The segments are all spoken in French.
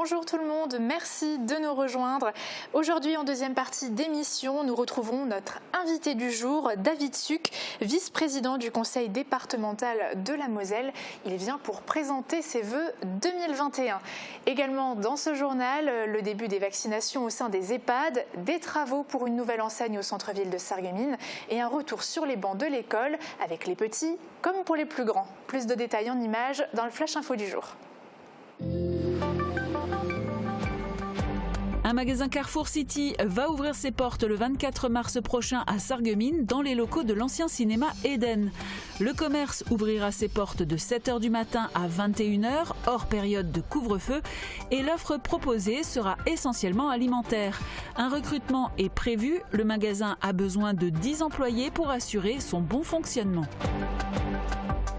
Bonjour tout le monde, merci de nous rejoindre. Aujourd'hui, en deuxième partie d'émission, nous retrouvons notre invité du jour, David Suc, vice-président du conseil départemental de la Moselle. Il vient pour présenter ses vœux 2021. Également dans ce journal, le début des vaccinations au sein des EHPAD, des travaux pour une nouvelle enseigne au centre-ville de Sarreguemines et un retour sur les bancs de l'école avec les petits comme pour les plus grands. Plus de détails en images dans le Flash Info du jour. Un magasin Carrefour City va ouvrir ses portes le 24 mars prochain à Sarreguemines dans les locaux de l'ancien cinéma Eden. Le commerce ouvrira ses portes de 7h du matin à 21h, hors période de couvre-feu, et l'offre proposée sera essentiellement alimentaire. Un recrutement est prévu, le magasin a besoin de 10 employés pour assurer son bon fonctionnement.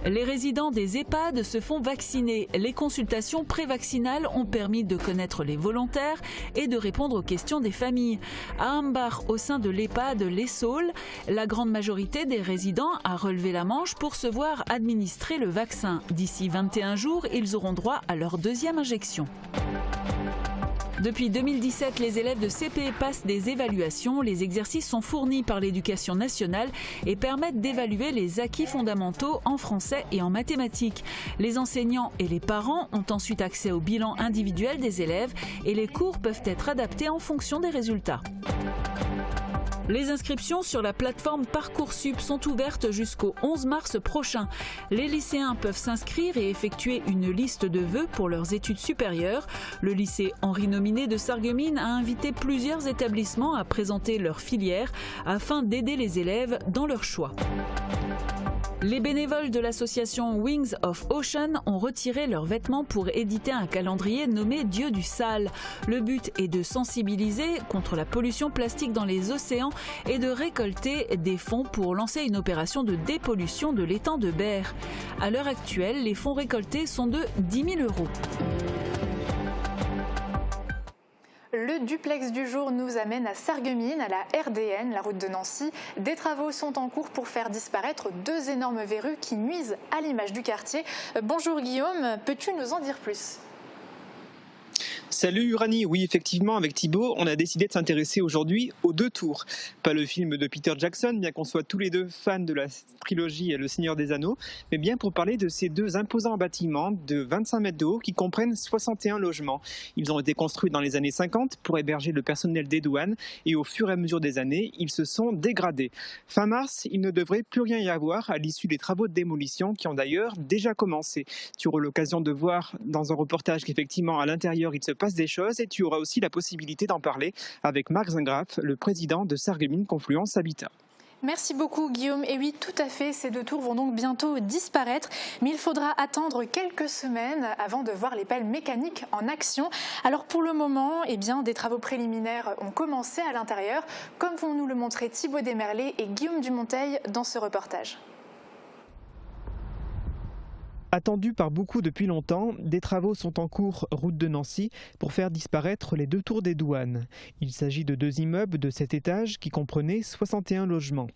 Les résidents des EHPAD se font vacciner. Les consultations prévaccinales ont permis de connaître les volontaires et de répondre aux questions des familles. À Ambach, au sein de l'EHPAD Les Saules, la grande majorité des résidents a relevé la manche pour se voir administrer le vaccin. D'ici 21 jours, ils auront droit à leur deuxième injection. Depuis 2017, les élèves de CP passent des évaluations. Les exercices sont fournis par l'Éducation nationale et permettent d'évaluer les acquis fondamentaux en français et en mathématiques. Les enseignants et les parents ont ensuite accès au bilan individuel des élèves et les cours peuvent être adaptés en fonction des résultats. Les inscriptions sur la plateforme Parcoursup sont ouvertes jusqu'au 11 mars prochain. Les lycéens peuvent s'inscrire et effectuer une liste de vœux pour leurs études supérieures. Le lycée Henri Nominé de Sarreguemines a invité plusieurs établissements à présenter leur filière afin d'aider les élèves dans leur choix. Les bénévoles de l'association Wings of Ocean ont retiré leurs vêtements pour éditer un calendrier nommé Dieu du Sale. Le but est de sensibiliser contre la pollution plastique dans les océans et de récolter des fonds pour lancer une opération de dépollution de l'étang de Berre. À l'heure actuelle, les fonds récoltés sont de 10 000 €. Le duplex du jour nous amène à Sarreguemines, à la RDN, la route de Nancy. Des travaux sont en cours pour faire disparaître 2 énormes verrues qui nuisent à l'image du quartier. Bonjour Guillaume, peux-tu nous en dire plus ? Salut Uranie, oui effectivement avec Thibaut, on a décidé de s'intéresser aujourd'hui aux 2 tours. Pas le film de Peter Jackson, bien qu'on soit tous les deux fans de la trilogie Le Seigneur des Anneaux, mais bien pour parler de ces 2 imposants bâtiments de 25 mètres de haut qui comprennent 61 logements. Ils ont été construits dans les années 50 pour héberger le personnel des douanes et au fur et à mesure des années, ils se sont dégradés. Fin mars, il ne devrait plus rien y avoir à l'issue des travaux de démolition qui ont d'ailleurs déjà commencé. Tu auras l'occasion de voir dans un reportage qu'effectivement à l'intérieur il se passe des choses et tu auras aussi la possibilité d'en parler avec Marc Zingraf, le président de Sarreguemines Confluence Habitat. Merci beaucoup Guillaume. Et oui, tout à fait, ces 2 tours vont donc bientôt disparaître, mais il faudra attendre quelques semaines avant de voir les pelles mécaniques en action. Alors pour le moment, des travaux préliminaires ont commencé à l'intérieur, comme vont nous le montrer Thibaut Desmerlet et Guillaume Dumonteil dans ce reportage. Attendu par beaucoup depuis longtemps, des travaux sont en cours route de Nancy pour faire disparaître les 2 tours des douanes. Il s'agit de 2 immeubles de 7 étages qui comprenaient 61 logements.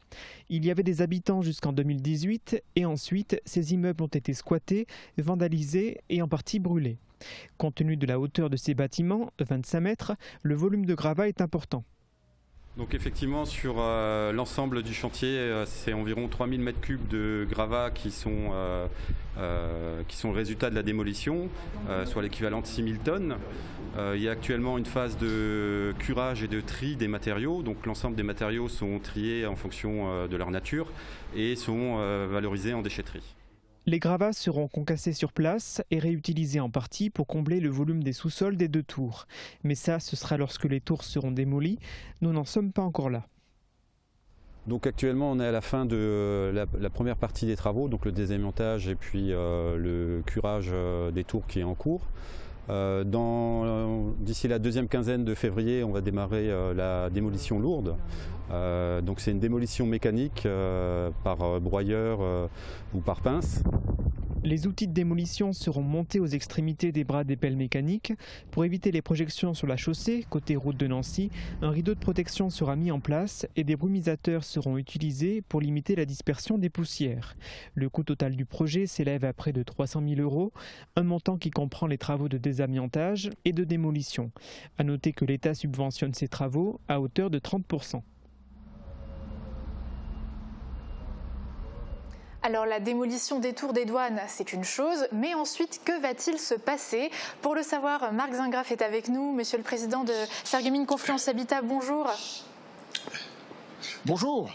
Il y avait des habitants jusqu'en 2018 et ensuite ces immeubles ont été squattés, vandalisés et en partie brûlés. Compte tenu de la hauteur de ces bâtiments, 25 mètres, le volume de gravat est important. Donc effectivement sur l'ensemble du chantier, c'est environ 3000 m3 de gravats qui sont le résultat de la démolition, soit l'équivalent de 6000 tonnes. Il y a actuellement une phase de curage et de tri des matériaux, donc l'ensemble des matériaux sont triés en fonction de leur nature et sont valorisés en déchetterie. Les gravats seront concassés sur place et réutilisés en partie pour combler le volume des sous-sols des 2 tours. Mais ça, ce sera lorsque les tours seront démolies. Nous n'en sommes pas encore là. Donc actuellement, on est à la fin de la première partie des travaux, donc le désémontage et puis le curage des tours qui est en cours. D'ici la 2e quinzaine de février, on va démarrer la démolition lourde. Donc c'est une démolition mécanique par broyeur ou par pince. Les outils de démolition seront montés aux extrémités des bras des pelles mécaniques. Pour éviter les projections sur la chaussée, côté route de Nancy, un rideau de protection sera mis en place et des brumisateurs seront utilisés pour limiter la dispersion des poussières. Le coût total du projet s'élève à près de 300 000 €, un montant qui comprend les travaux de désamiantage et de démolition. À noter que l'État subventionne ces travaux à hauteur de 30%. Alors la démolition des tours des douanes, c'est une chose, mais ensuite, que va-t-il se passer? Pour le savoir, Marc Zingraf est avec nous, monsieur le président de Sarreguemines Confluence Habitat, bonjour. Bonjour.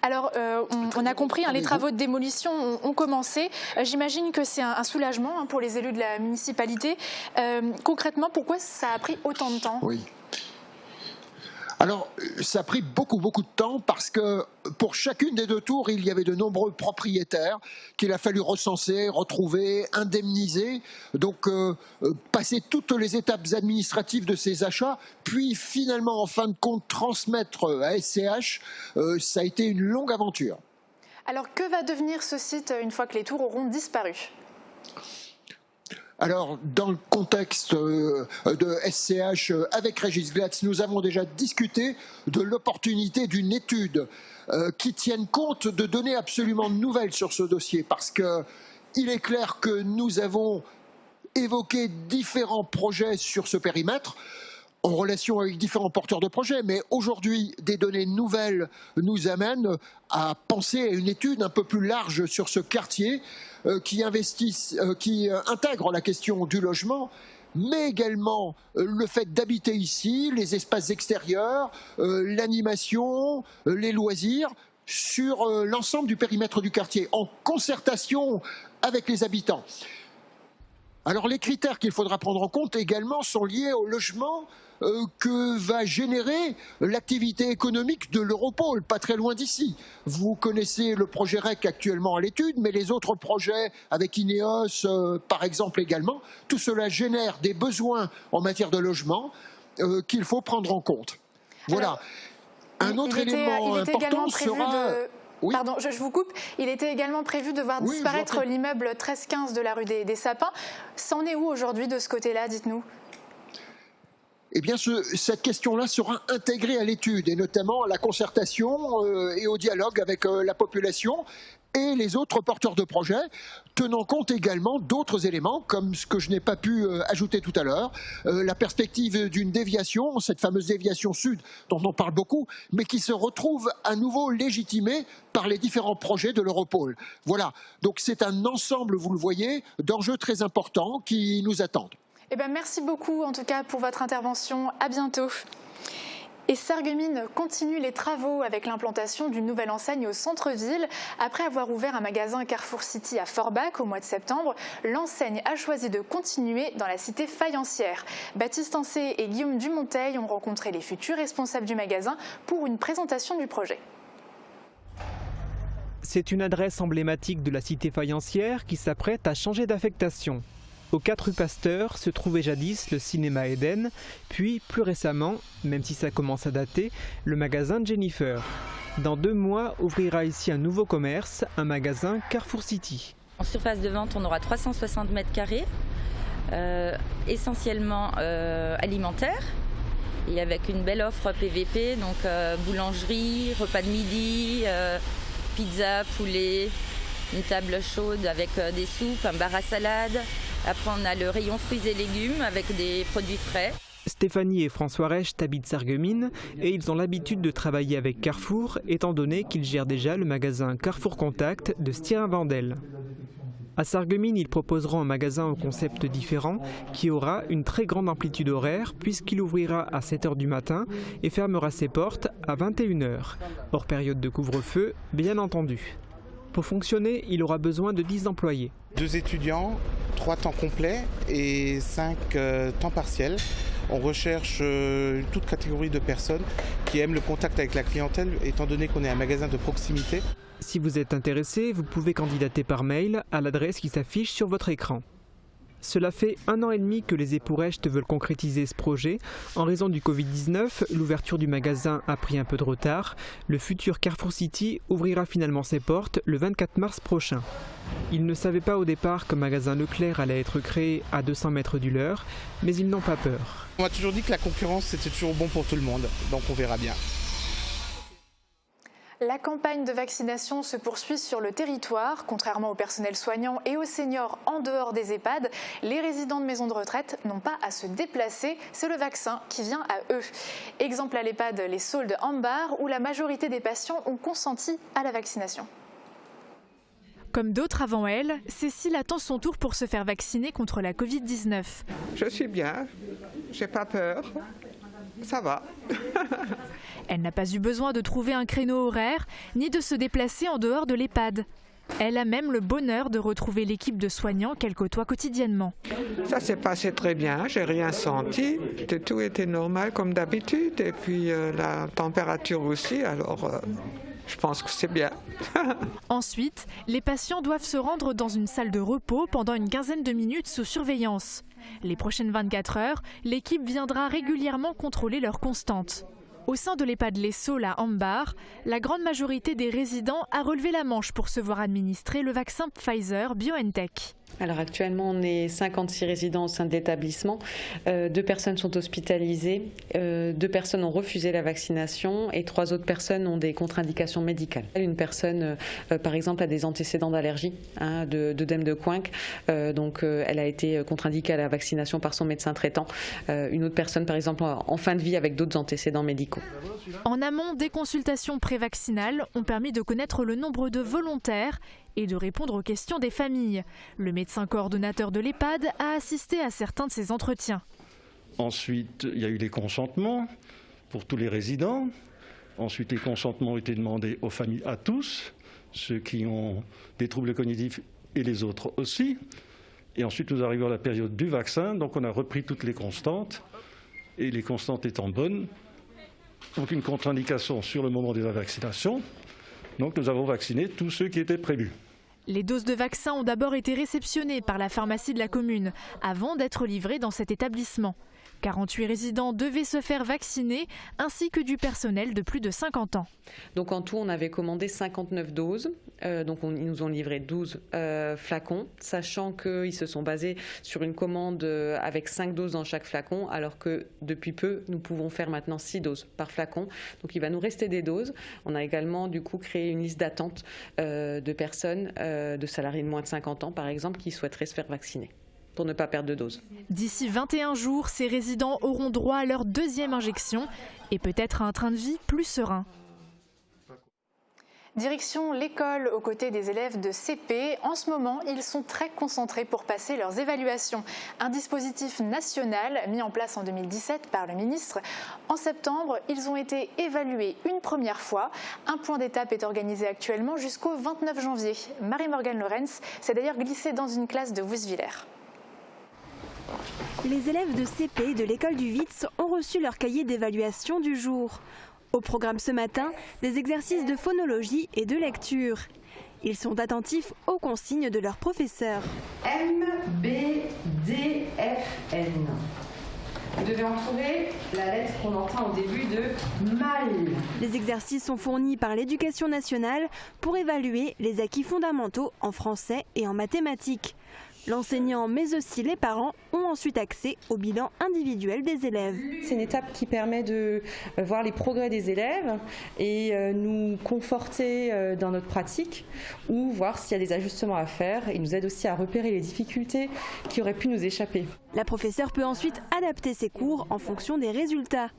Alors, on a compris, les travaux de démolition ont commencé. J'imagine que c'est un soulagement pour les élus de la municipalité. Concrètement, pourquoi ça a pris autant de temps? Oui. Alors, ça a pris beaucoup de temps parce que pour chacune des deux tours, il y avait de nombreux propriétaires qu'il a fallu recenser, retrouver, indemniser. Donc, passer toutes les étapes administratives de ces achats, puis finalement, en fin de compte, transmettre à SCH, ça a été une longue aventure. Alors, que va devenir ce site une fois que les tours auront disparu ? Alors, dans le contexte de SCH avec Régis Glatz, nous avons déjà discuté de l'opportunité d'une étude qui tienne compte de données absolument nouvelles sur ce dossier, parce qu'il est clair que nous avons évoqué différents projets sur ce périmètre, en relation avec différents porteurs de projets, mais aujourd'hui, des données nouvelles nous amènent à penser à une étude un peu plus large sur ce quartier qui intègre la question du logement, mais également le fait d'habiter ici, les espaces extérieurs, l'animation, les loisirs, sur l'ensemble du périmètre du quartier, en concertation avec les habitants. Alors les critères qu'il faudra prendre en compte également sont liés au logement que va générer l'activité économique de l'Europôle, pas très loin d'ici. Vous connaissez le projet REC actuellement à l'étude, mais les autres projets avec Ineos, par exemple également, tout cela génère des besoins en matière de logement qu'il faut prendre en compte. Voilà. Alors, un autre élément important sera... Oui. Pardon, je vous coupe. Il était également prévu de voir disparaître l'immeuble 1315 de la rue des Sapins. C'en est où aujourd'hui de ce côté-là, dites-nous ? Eh bien, cette question-là sera intégrée à l'étude, et notamment à la concertation et au dialogue avec la population et les autres porteurs de projets, tenant compte également d'autres éléments, comme ce que je n'ai pas pu ajouter tout à l'heure, la perspective d'une déviation, cette fameuse déviation sud dont on parle beaucoup, mais qui se retrouve à nouveau légitimée par les différents projets de l'Europôle. Voilà, donc c'est un ensemble, vous le voyez, d'enjeux très importants qui nous attendent. Eh bien, merci beaucoup en tout cas pour votre intervention. À bientôt. Et Sarreguemines continue les travaux avec l'implantation d'une nouvelle enseigne au centre-ville. Après avoir ouvert un magasin Carrefour City à Forbach au mois de septembre, l'enseigne a choisi de continuer dans la cité faïencière. Baptiste Ancé et Guillaume Dumonteil ont rencontré les futurs responsables du magasin pour une présentation du projet. C'est une adresse emblématique de la cité faïencière qui s'apprête à changer d'affectation. Aux 4 rue Pasteur se trouvait jadis le cinéma Eden, puis plus récemment, même si ça commence à dater, le magasin Jennifer. Dans 2 mois, ouvrira ici un nouveau commerce, un magasin Carrefour City. En surface de vente, on aura 360 mètres carrés, essentiellement alimentaire, et avec une belle offre PVP, donc boulangerie, repas de midi, pizza, poulet, une table chaude avec des soupes, un bar à salade. Après, on a le rayon fruits et légumes avec des produits frais. Stéphanie et François Recht habitent Sarreguemines et ils ont l'habitude de travailler avec Carrefour, étant donné qu'ils gèrent déjà le magasin Carrefour Contact de Stirin-Wendel. À Sarreguemines, ils proposeront un magasin au concept différent qui aura une très grande amplitude horaire puisqu'il ouvrira à 7h du matin et fermera ses portes à 21h, hors période de couvre-feu, bien entendu. Pour fonctionner, il aura besoin de 10 employés. 2 étudiants, 3 temps complets et 5 temps partiels. On recherche toute catégorie de personnes qui aiment le contact avec la clientèle, étant donné qu'on est un magasin de proximité. Si vous êtes intéressé, vous pouvez candidater par mail à l'adresse qui s'affiche sur votre écran. Cela fait 1 an et demi que les époux Recht veulent concrétiser ce projet. En raison du Covid-19, l'ouverture du magasin a pris un peu de retard. Le futur Carrefour City ouvrira finalement ses portes le 24 mars prochain. Ils ne savaient pas au départ qu'un magasin Leclerc allait être créé à 200 mètres du leur, mais ils n'ont pas peur. On m'a toujours dit que la concurrence c'était toujours bon pour tout le monde, donc on verra bien. La campagne de vaccination se poursuit sur le territoire. Contrairement au personnel soignant et aux seniors en dehors des EHPAD, les résidents de maisons de retraite n'ont pas à se déplacer. C'est le vaccin qui vient à eux. Exemple à l'EHPAD Les Saules de Ambar, où la majorité des patients ont consenti à la vaccination. Comme d'autres avant elle, Cécile attend son tour pour se faire vacciner contre la Covid-19. Je suis bien, j'ai pas peur, ça va. Elle n'a pas eu besoin de trouver un créneau horaire, ni de se déplacer en dehors de l'EHPAD. Elle a même le bonheur de retrouver l'équipe de soignants qu'elle côtoie quotidiennement. Ça s'est passé très bien, j'ai rien senti. Tout était normal comme d'habitude. Et puis la température aussi, alors je pense que c'est bien. Ensuite, les patients doivent se rendre dans une salle de repos pendant une quinzaine de minutes sous surveillance. Les prochaines 24 heures, l'équipe viendra régulièrement contrôler leur constante. Au sein de l'EHPAD Les Saules à Ambar, la grande majorité des résidents a relevé la manche pour se voir administrer le vaccin Pfizer-BioNTech. Alors actuellement, on est 56 résidents au sein de l'établissement. 2 personnes sont hospitalisées, 2 personnes ont refusé la vaccination et 3 autres personnes ont des contre-indications médicales. Une personne, par exemple, a des antécédents d'allergie, d'œdème de Coinck, donc elle a été contre-indiquée à la vaccination par son médecin traitant. Une autre personne, par exemple, en fin de vie avec d'autres antécédents médicaux. En amont, des consultations prévaccinales ont permis de connaître le nombre de volontaires et de répondre aux questions des familles. Le médecin coordonnateur de l'EHPAD a assisté à certains de ces entretiens. Ensuite, il y a eu les consentements pour tous les résidents. Ensuite, les consentements ont été demandés aux familles, à tous, ceux qui ont des troubles cognitifs et les autres aussi. Et ensuite, nous arrivons à la période du vaccin. Donc, on a repris toutes les constantes. Et les constantes étant bonnes, aucune contre-indication sur le moment de la vaccination. Donc nous avons vacciné tous ceux qui étaient prévus. Les doses de vaccins ont d'abord été réceptionnées par la pharmacie de la commune avant d'être livrées dans cet établissement. 48 résidents devaient se faire vacciner, ainsi que du personnel de plus de 50 ans. Donc en tout, on avait commandé 59 doses. Ils nous ont livré 12 flacons, sachant qu'ils se sont basés sur une commande avec 5 doses dans chaque flacon, alors que depuis peu, nous pouvons faire maintenant 6 doses par flacon. Donc il va nous rester des doses. On a également du coup créé une liste d'attente de personnes, de salariés de moins de 50 ans par exemple, qui souhaiteraient se faire vacciner, pour ne pas perdre de dose. D'ici 21 jours, ces résidents auront droit à leur 2e injection et peut-être à un train de vie plus serein. Direction l'école aux côtés des élèves de CP. En ce moment, ils sont très concentrés pour passer leurs évaluations. Un dispositif national mis en place en 2017 par le ministre. En septembre, ils ont été évalués une première fois. Un point d'étape est organisé actuellement jusqu'au 29 janvier. Marie-Morgane Lorenz s'est d'ailleurs glissée dans une classe de Wousswiller. Les élèves de CP de l'école du Witz ont reçu leur cahier d'évaluation du jour. Au programme ce matin, des exercices de phonologie et de lecture. Ils sont attentifs aux consignes de leur professeur. M, B, D, F, N. Vous devez en trouver la lettre qu'on entend au début de mal. Les exercices sont fournis par l'Éducation nationale pour évaluer les acquis fondamentaux en français et en mathématiques. L'enseignant, mais aussi les parents, ont ensuite accès au bilan individuel des élèves. C'est une étape qui permet de voir les progrès des élèves et nous conforter dans notre pratique ou voir s'il y a des ajustements à faire. Il nous aide aussi à repérer les difficultés qui auraient pu nous échapper. La professeure peut ensuite adapter ses cours en fonction des résultats.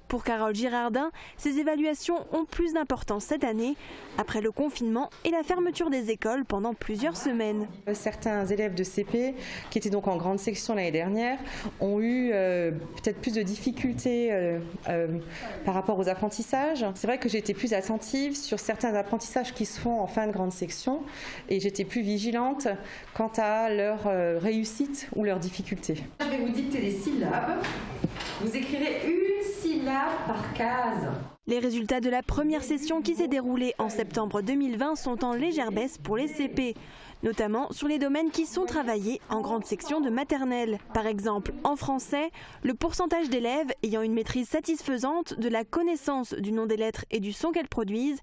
Pour Carole Girardin, ces évaluations ont plus d'importance cette année, après le confinement et la fermeture des écoles pendant plusieurs semaines. Certains élèves de CP, qui étaient donc en grande section l'année dernière, ont eu peut-être plus de difficultés par rapport aux apprentissages. C'est vrai que j'ai été plus attentive sur certains apprentissages qui se font en fin de grande section et j'étais plus vigilante quant à leur réussite ou leurs difficultés. Je vais vous dicter des syllabes. Vous écrirez une syllabe syllabes par case. Les résultats de la première session qui s'est déroulée en septembre 2020 sont en légère baisse pour les CP, notamment sur les domaines qui sont travaillés en grande section de maternelle. Par exemple, en français, le pourcentage d'élèves ayant une maîtrise satisfaisante de la connaissance du nom des lettres et du son qu'elles produisent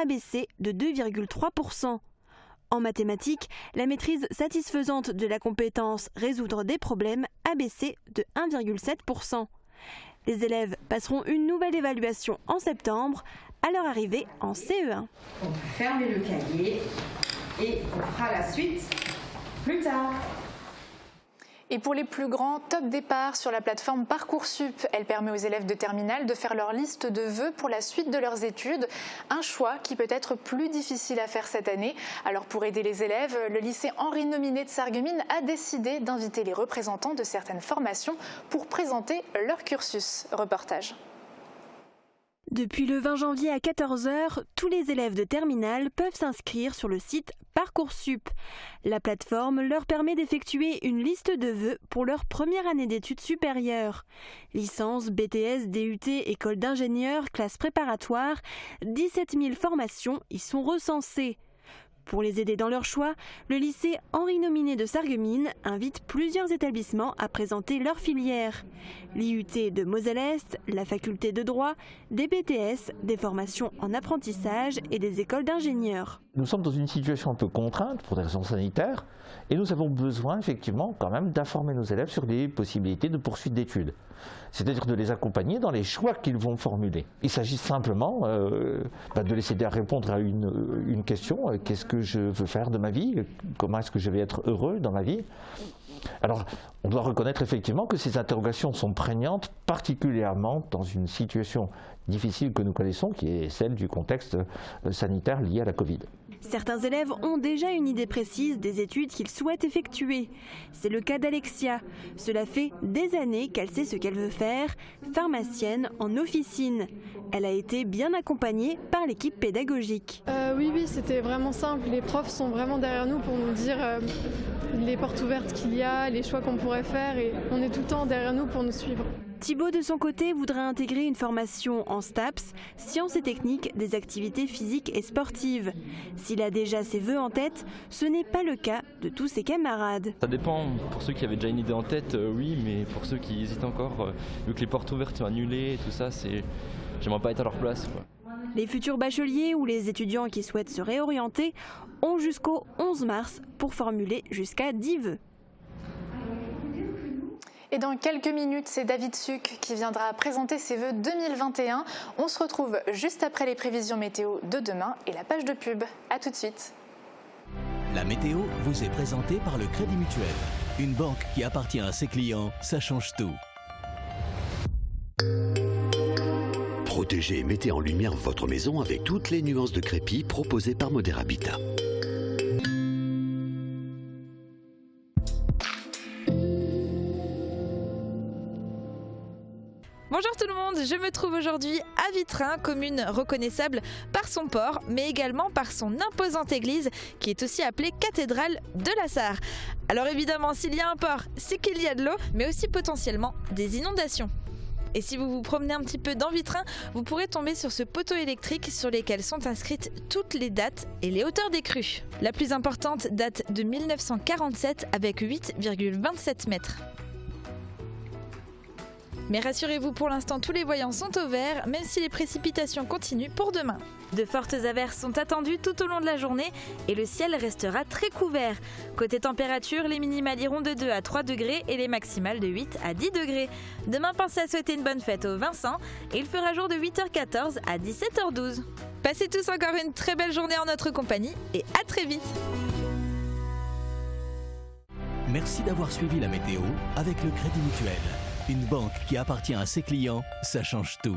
a baissé de 2,3%. En mathématiques, la maîtrise satisfaisante de la compétence résoudre des problèmes a baissé de 1,7%. Les élèves passeront une nouvelle évaluation en septembre à leur arrivée en CE1. On peut fermer le cahier et on fera la suite plus tard. Et pour les plus grands, top départ sur la plateforme Parcoursup. Elle permet aux élèves de terminale de faire leur liste de vœux pour la suite de leurs études. Un choix qui peut être plus difficile à faire cette année. Alors pour aider les élèves, le lycée Henri Nominet de Sarreguemines a décidé d'inviter les représentants de certaines formations pour présenter leur cursus. Reportage. Depuis le 20 janvier à 14 h, tous les élèves de terminale peuvent s'inscrire sur le site Parcoursup. La plateforme leur permet d'effectuer une liste de vœux pour leur première année d'études supérieures. Licence, BTS, DUT, école d'ingénieur, classe préparatoire, 17 000 formations y sont recensées. Pour les aider dans leur choix, le lycée Henri Nominet de Sarreguemines invite plusieurs établissements à présenter leur filière. L'IUT de Moselle-Est, la faculté de droit, des BTS, des formations en apprentissage et des écoles d'ingénieurs. Nous sommes dans une situation un peu contrainte pour des raisons sanitaires et nous avons besoin effectivement quand même d'informer nos élèves sur les possibilités de poursuite d'études. C'est-à-dire de les accompagner dans les choix qu'ils vont formuler. Il s'agit simplement de les aider à répondre à une question. Qu'est-ce que je veux faire de ma vie? Comment est-ce que je vais être heureux dans ma vie? Alors, on doit reconnaître effectivement que ces interrogations sont prégnantes, particulièrement dans une situation difficile que nous connaissons, qui est celle du contexte sanitaire lié à la Covid. Certains élèves ont déjà une idée précise des études qu'ils souhaitent effectuer. C'est le cas d'Alexia. Cela fait des années qu'elle sait ce qu'elle veut faire, pharmacienne en officine. Elle a été bien accompagnée par l'équipe pédagogique. Oui, c'était vraiment simple. Les profs sont vraiment derrière nous pour nous dire les portes ouvertes qu'il y a, les choix qu'on pourrait faire et on est tout le temps derrière nous pour nous suivre. Thibaut, de son côté, voudrait intégrer une formation en STAPS, sciences et techniques des activités physiques et sportives. S'il a déjà ses vœux en tête, ce n'est pas le cas de tous ses camarades. Ça dépend. Pour ceux qui avaient déjà une idée en tête, oui, mais pour ceux qui hésitent encore, vu que les portes ouvertes sont annulées et tout ça, j'aimerais pas être à leur place, quoi. Les futurs bacheliers ou les étudiants qui souhaitent se réorienter ont jusqu'au 11 mars pour formuler jusqu'à 10 vœux. Et dans quelques minutes, c'est David Suc qui viendra présenter ses vœux 2021. On se retrouve juste après les prévisions météo de demain et la page de pub. A tout de suite. La météo vous est présentée par le Crédit Mutuel. Une banque qui appartient à ses clients, ça change tout. Protégez et mettez en lumière votre maison avec toutes les nuances de crépi proposées par Modèle Habitat. Bonjour tout le monde, je me trouve aujourd'hui à Vitrain, commune reconnaissable par son port, mais également par son imposante église qui est aussi appelée cathédrale de la Sarre. Alors évidemment, s'il y a un port, c'est qu'il y a de l'eau, mais aussi potentiellement des inondations. Et si vous vous promenez un petit peu dans Vitrain, vous pourrez tomber sur ce poteau électrique sur lesquels sont inscrites toutes les dates et les hauteurs des crues. La plus importante date de 1947 avec 8,27 mètres. Mais rassurez-vous, pour l'instant, tous les voyants sont au vert, même si les précipitations continuent pour demain. De fortes averses sont attendues tout au long de la journée et le ciel restera très couvert. Côté température, les minimales iront de 2 à 3 degrés et les maximales de 8 à 10 degrés. Demain, pensez à souhaiter une bonne fête aux Vincent et il fera jour de 8h14 à 17h12. Passez tous encore une très belle journée en notre compagnie et à très vite. Merci d'avoir suivi la météo avec le Crédit Mutuel. Une banque qui appartient à ses clients, ça change tout.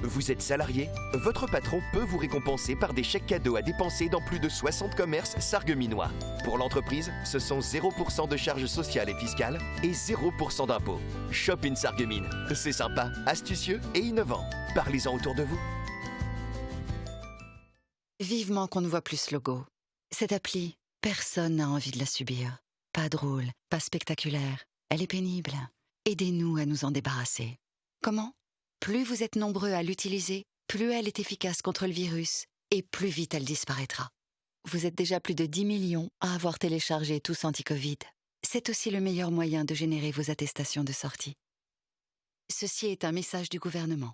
Vous êtes salarié? Votre patron peut vous récompenser par des chèques cadeaux à dépenser dans plus de 60 commerces sarregueminois. Pour l'entreprise, ce sont 0% de charges sociales et fiscales et 0% d'impôts. Shop in Sarreguemines. C'est sympa, astucieux et innovant. Parlez-en autour de vous. Vivement qu'on ne voit plus ce logo. Cette appli, personne n'a envie de la subir. pas drôle, pas spectaculaire. Elle est pénible. Aidez-nous à nous en débarrasser. Comment ? Plus vous êtes nombreux à l'utiliser, plus elle est efficace contre le virus et plus vite elle disparaîtra. Vous êtes déjà plus de 10 millions à avoir téléchargé Tous Anti-Covid. C'est aussi le meilleur moyen de générer vos attestations de sortie. Ceci est un message du gouvernement.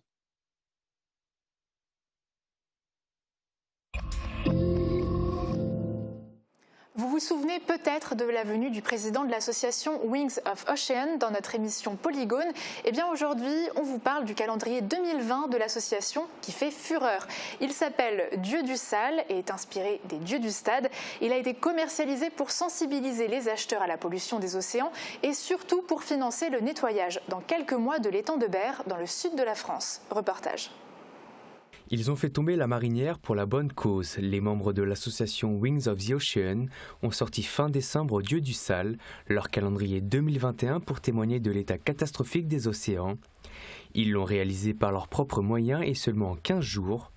Vous vous souvenez peut-être de la venue du président de l'association Wings of Ocean dans notre émission Polygone. Eh bien aujourd'hui, on vous parle du calendrier 2020 de l'association qui fait fureur. Il s'appelle Dieu du Sale et est inspiré des dieux du stade. Il a été commercialisé pour sensibiliser les acheteurs à la pollution des océans et surtout pour financer le nettoyage dans quelques mois de l'étang de Berre dans le sud de la France. Reportage. Ils ont fait tomber la marinière pour la bonne cause. Les membres de l'association Wings of the Ocean ont sorti fin décembre Dieu du Sale, leur calendrier 2021 pour témoigner de l'état catastrophique des océans. Ils l'ont réalisé par leurs propres moyens et seulement en 15 jours.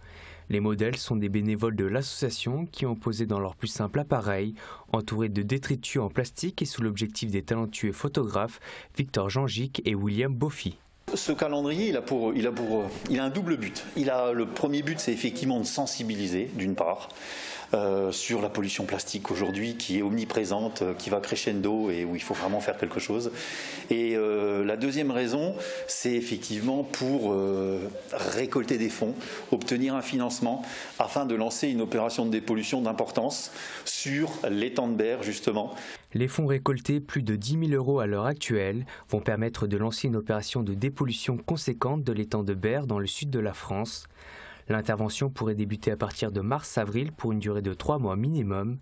Les modèles sont des bénévoles de l'association qui ont posé dans leur plus simple appareil, entourés de détritus en plastique et sous l'objectif des talentueux photographes Victor Jangic et William Boffy. Ce calendrier, il a un double but. Le premier but, c'est effectivement de sensibiliser, d'une part, sur la pollution plastique aujourd'hui, qui est omniprésente, qui va crescendo et où il faut vraiment faire quelque chose. Et la deuxième raison, c'est effectivement pour récolter des fonds, obtenir un financement, afin de lancer une opération de dépollution d'importance sur l'étang de Berre, justement. Les fonds récoltés, plus de 10 000 € à l'heure actuelle, vont permettre de lancer une opération de dépollution conséquente de l'étang de Berre dans le sud de la France. L'intervention pourrait débuter à partir de mars-avril pour une durée de 3 mois minimum.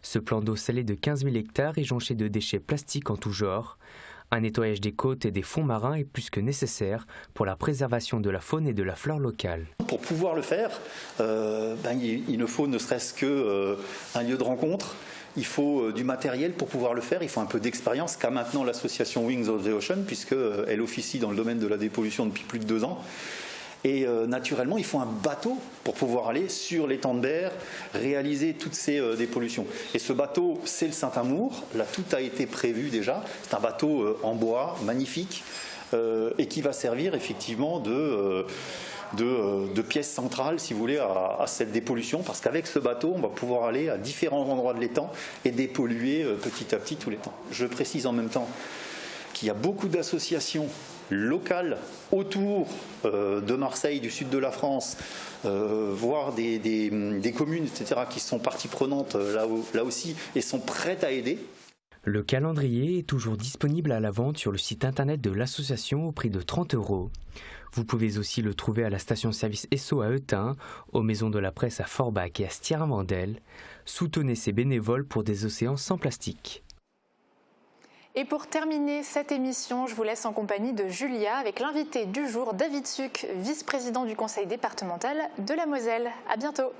Ce plan d'eau salé de 15 000 hectares est jonché de déchets plastiques en tout genre. Un nettoyage des côtes et des fonds marins est plus que nécessaire pour la préservation de la faune et de la flore locale. Pour pouvoir le faire, il ne faut ne serait-ce qu'un lieu de rencontre. Il faut du matériel pour pouvoir le faire, il faut un peu d'expérience qu'a maintenant l'association Wings of the Ocean, puisqu'elle officie dans le domaine de la dépollution depuis plus de 2 ans. Et naturellement, il faut un bateau pour pouvoir aller sur l'étang de Berre, réaliser toutes ces dépollutions. Et ce bateau, c'est le Saint-Amour. Là, tout a été prévu déjà. C'est un bateau en bois, magnifique, et qui va servir effectivement de pièce centrale, si vous voulez, à cette dépollution, parce qu'avec ce bateau, on va pouvoir aller à différents endroits de l'étang et dépolluer petit à petit tout l'étang. Je précise en même temps qu'il y a beaucoup d'associations locales autour de Marseille, du sud de la France, voire des communes, etc., qui sont partie prenante là aussi et sont prêtes à aider. Le calendrier est toujours disponible à la vente sur le site internet de l'association au prix de 30 €. Vous pouvez aussi le trouver à la station-service Esso à Eutin, aux maisons de la presse à Forbach et à Stier-Vendel. Soutenez ces bénévoles pour des océans sans plastique. Et pour terminer cette émission, je vous laisse en compagnie de Julia avec l'invité du jour, David Suc, vice-président du conseil départemental de la Moselle. À bientôt.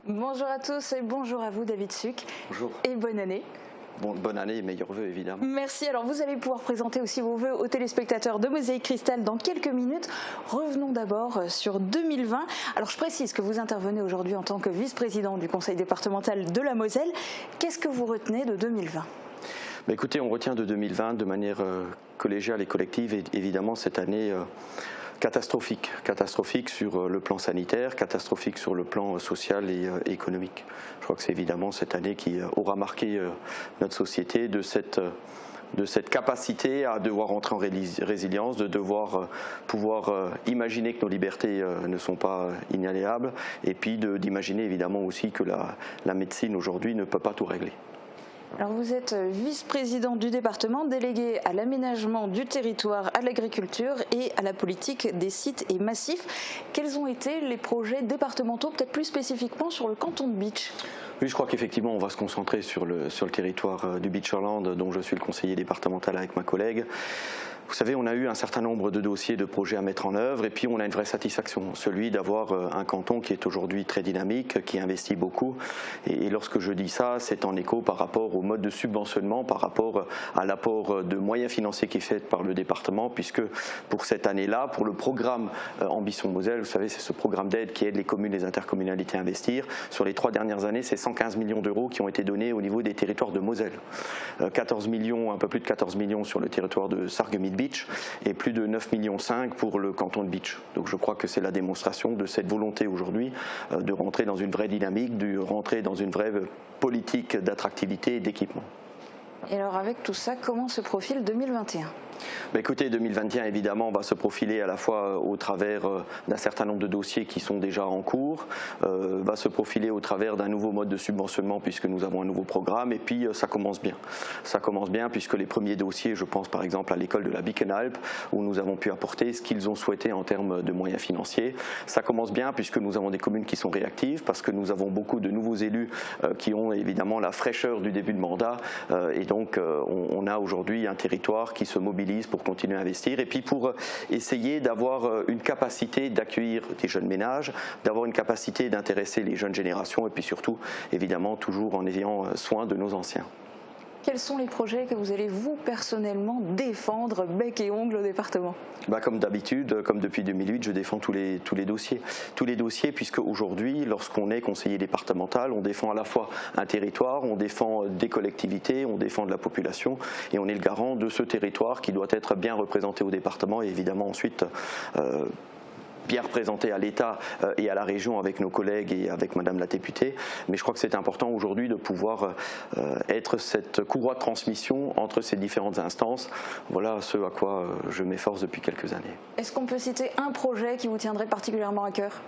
Bonjour à tous et bonjour à vous David Suc. Bonjour. Et bonne année. Bonne année et meilleurs vœux évidemment. Merci. Alors vous allez pouvoir présenter aussi vos vœux aux téléspectateurs de Mosaïque Cristal dans quelques minutes. Revenons d'abord sur 2020. Alors je précise que vous intervenez aujourd'hui en tant que vice-président du conseil départemental de la Moselle. Qu'est-ce que vous retenez de 2020 ? Écoutez, on retient de 2020 de manière collégiale et collective évidemment cette année catastrophique sur le plan sanitaire, catastrophique sur le plan social et économique. Je crois que c'est évidemment cette année qui aura marqué notre société de cette capacité à devoir entrer en résilience, de devoir pouvoir imaginer que nos libertés ne sont pas inaliénables et puis d'imaginer évidemment aussi que la médecine aujourd'hui ne peut pas tout régler. Alors vous êtes vice-président du département, délégué à l'aménagement du territoire, à l'agriculture et à la politique des sites et massifs. Quels ont été les projets départementaux, peut-être plus spécifiquement sur le canton de Bitche ? Oui, je crois qu'effectivement on va se concentrer sur le territoire du Beacherland, dont je suis le conseiller départemental avec ma collègue. Vous savez, on a eu un certain nombre de dossiers, de projets à mettre en œuvre et puis on a une vraie satisfaction, celui d'avoir un canton qui est aujourd'hui très dynamique, qui investit beaucoup. Et lorsque je dis ça, c'est en écho par rapport au mode de subventionnement, par rapport à l'apport de moyens financiers qui est fait par le département, puisque pour cette année-là, pour le programme Ambition Moselle, vous savez, c'est ce programme d'aide qui aide les communes et les intercommunalités à investir. Sur les 3 dernières années, c'est 115 millions d'euros qui ont été donnés au niveau des territoires de Moselle. 14 millions, un peu plus de 14 millions sur le territoire de Sarreguemines Beach et plus de 9,5 millions pour le canton de Beach. Donc je crois que c'est la démonstration de cette volonté aujourd'hui de rentrer dans une vraie dynamique, de rentrer dans une vraie politique d'attractivité et d'équipement. Et alors avec tout ça, comment se profile 2021 ? Écoutez, 2021 évidemment va se profiler à la fois au travers d'un certain nombre de dossiers qui sont déjà en cours, va se profiler au travers d'un nouveau mode de subventionnement puisque nous avons un nouveau programme et puis ça commence bien. Ça commence bien puisque les premiers dossiers, je pense par exemple à l'école de la Bikenalp où nous avons pu apporter ce qu'ils ont souhaité en termes de moyens financiers. Ça commence bien puisque nous avons des communes qui sont réactives parce que nous avons beaucoup de nouveaux élus qui ont évidemment la fraîcheur du début de mandat et donc on a aujourd'hui un territoire qui se mobilise pour continuer à investir et puis pour essayer d'avoir une capacité d'accueillir des jeunes ménages, d'avoir une capacité d'intéresser les jeunes générations et puis surtout évidemment toujours en ayant soin de nos anciens. Quels sont les projets que vous allez vous personnellement défendre bec et ongle au département ? Comme d'habitude, comme depuis 2008, je défends tous les dossiers. Tous les dossiers puisque aujourd'hui, lorsqu'on est conseiller départemental, on défend à la fois un territoire, on défend des collectivités, on défend de la population et on est le garant de ce territoire qui doit être bien représenté au département et évidemment ensuite bien représenté à l'État et à la région avec nos collègues et avec Madame la députée. Mais je crois que c'est important aujourd'hui de pouvoir être cette courroie de transmission entre ces différentes instances. Voilà ce à quoi je m'efforce depuis quelques années. Est-ce qu'on peut citer un projet qui vous tiendrait particulièrement à cœur ?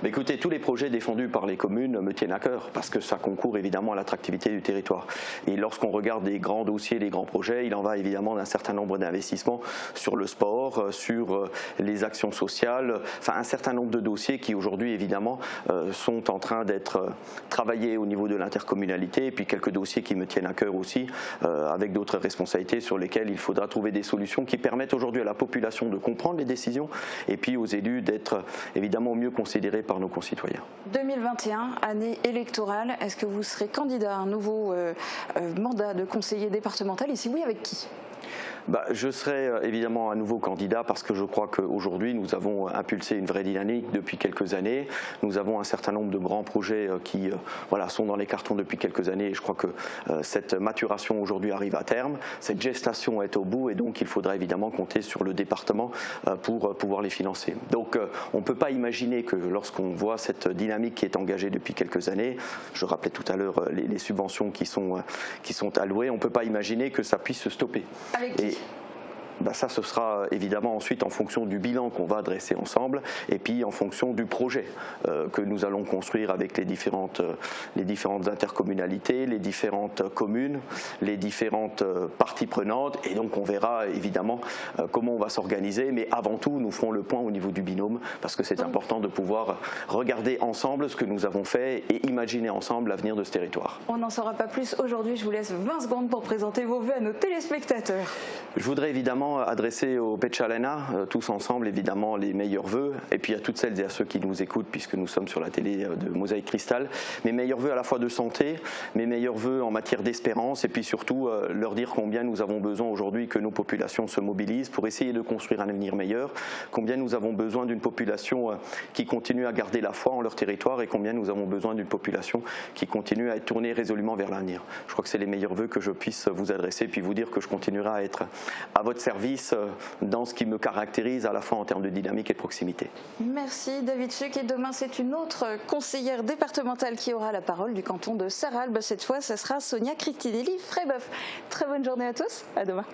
Écoutez, tous les projets défendus par les communes me tiennent à cœur parce que ça concourt évidemment à l'attractivité du territoire. Et lorsqu'on regarde des grands dossiers, les grands projets, il en va évidemment d'un certain nombre d'investissements sur le sport, sur les actions sociales, un certain nombre de dossiers qui aujourd'hui évidemment sont en train d'être travaillés au niveau de l'intercommunalité et puis quelques dossiers qui me tiennent à cœur aussi avec d'autres responsabilités sur lesquelles il faudra trouver des solutions qui permettent aujourd'hui à la population de comprendre les décisions et puis aux élus d'être évidemment mieux considérés par nos concitoyens. 2021, année électorale, est-ce que vous serez candidat à un nouveau mandat de conseiller départemental et si oui, avec qui ? Je serai évidemment un nouveau candidat parce que je crois qu'aujourd'hui nous avons impulsé une vraie dynamique depuis quelques années. Nous avons un certain nombre de grands projets qui sont dans les cartons depuis quelques années et je crois que cette maturation aujourd'hui arrive à terme. Cette gestation est au bout et donc il faudra évidemment compter sur le département pour pouvoir les financer. Donc on ne peut pas imaginer que lorsqu'on voit cette dynamique qui est engagée depuis quelques années, je rappelais tout à l'heure les subventions qui sont allouées, on ne peut pas imaginer que ça puisse se stopper. Avec qui ? Ça, ce sera évidemment ensuite en fonction du bilan qu'on va dresser ensemble et puis en fonction du projet que nous allons construire avec les différentes intercommunalités, les différentes communes, les différentes parties prenantes et donc on verra évidemment comment on va s'organiser mais avant tout nous ferons le point au niveau du binôme parce que c'est important de pouvoir regarder ensemble ce que nous avons fait et imaginer ensemble l'avenir de ce territoire. On n'en saura pas plus aujourd'hui, je vous laisse 20 secondes pour présenter vos vœux à nos téléspectateurs. Je voudrais évidemment adresser au Petchalena, tous ensemble évidemment les meilleurs vœux et puis à toutes celles et à ceux qui nous écoutent puisque nous sommes sur la télé de Mosaïque Cristal, mes meilleurs vœux à la fois de santé, mes meilleurs vœux en matière d'espérance et puis surtout leur dire combien nous avons besoin aujourd'hui que nos populations se mobilisent pour essayer de construire un avenir meilleur, combien nous avons besoin d'une population qui continue à garder la foi en leur territoire et combien nous avons besoin d'une population qui continue à être tournée résolument vers l'avenir. Je crois que c'est les meilleurs vœux que je puisse vous adresser puis vous dire que je continuerai à être à votre service dans ce qui me caractérise à la fois en termes de dynamique et de proximité. Merci David Suc et demain c'est une autre conseillère départementale qui aura la parole du canton de Sarralbe. Cette fois ce sera Sonia Cristinelli-Frébeuf. Très bonne journée à tous, à demain.